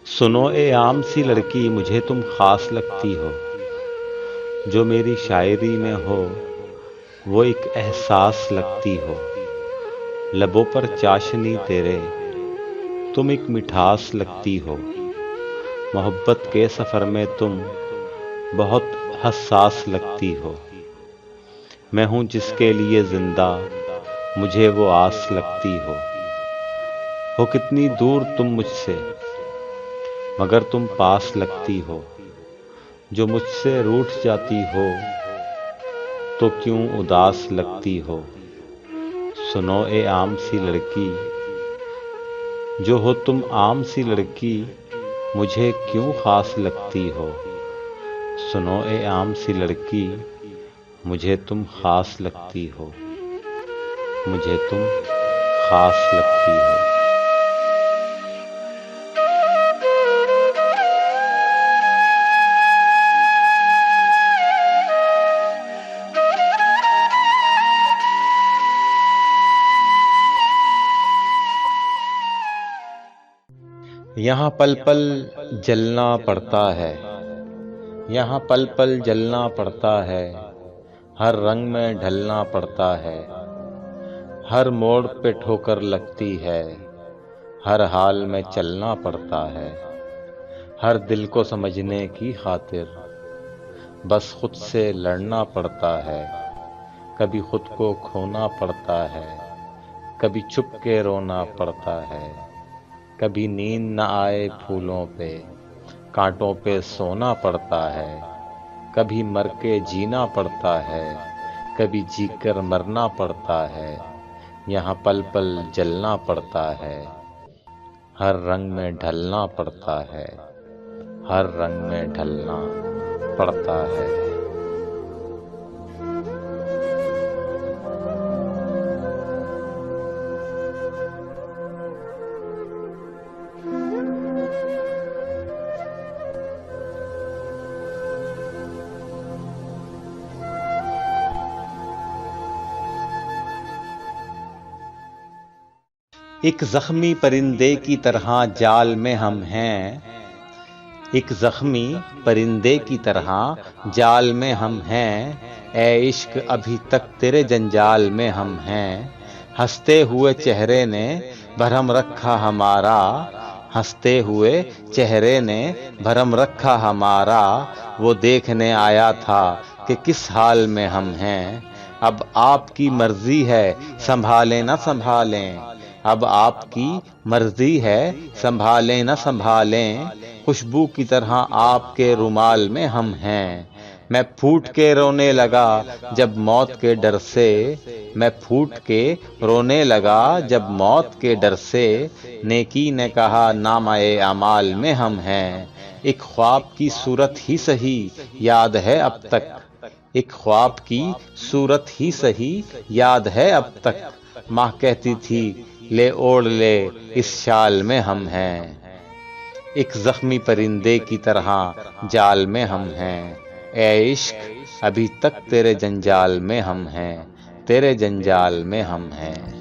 सुनो ए आम सी लड़की, मुझे तुम खास लगती हो। जो मेरी शायरी में हो वो एक एहसास लगती हो। लबों पर चाशनी तेरे, तुम एक मिठास लगती हो। मोहब्बत के सफ़र में तुम बहुत हसास लगती हो। मैं हूँ जिसके लिए जिंदा, मुझे वो आस लगती हो कितनी दूर तुम मुझसे, मगर तुम पास लगती हो। जो मुझसे रूठ जाती हो तो क्यों उदास लगती हो। सुनो ए आम सी लड़की, जो हो तुम आम सी लड़की, मुझे क्यों खास लगती हो। सुनो ए आम सी लड़की, मुझे तुम खास लगती हो। मुझे तुम खास लगती हो। यहाँ पल पल जलना पड़ता है, यहाँ पल पल जलना पड़ता है। हर रंग में ढलना पड़ता है। हर मोड़ पे ठोकर लगती है, हर हाल में चलना पड़ता है। हर दिल को समझने की खातिर बस खुद से लड़ना पड़ता है। कभी खुद को खोना पड़ता है, कभी छुप के रोना पड़ता है। कभी नींद न आए फूलों पे, कांटों पे सोना पड़ता है। कभी मर के जीना पड़ता है, कभी जीकर मरना पड़ता है। यहाँ पल पल जलना पड़ता है, हर रंग में ढलना पड़ता है। हर रंग में ढलना पड़ता है। एक जख्मी परिंदे की तरह जाल में हम हैं। एक जख्मी परिंदे की तरह जाल में हम हैं। ए इश्क अभी तक तेरे जंजाल में हम हैं। हंसते हुए चेहरे ने भरम रखा हमारा, हंसते हुए चेहरे ने भरम रखा हमारा। वो देखने आया था कि किस हाल में हम हैं। अब आपकी मर्जी है, संभालें न संभालें। अब आपकी मर्जी है, संभालें न संभालें। खुशबू की तरह आपके रुमाल में हम हैं। मैं फूट के रोने लगा जब मौत के डर से, मैं फूट के रोने लगा जब मौत के डर से। नेकी ने कहा नामाए अमाल में हम हैं। एक ख्वाब की सूरत ही सही याद है अब तक, एक ख्वाब की सूरत ही सही याद है अब तक। माँ कहती थी ले ओढ़ ले इस शाल में हम हैं। एक जख्मी परिंदे की तरह जाल में हम हैं। ए इश्क अभी तक तेरे जंजाल में हम हैं, तेरे जंजाल में हम हैं।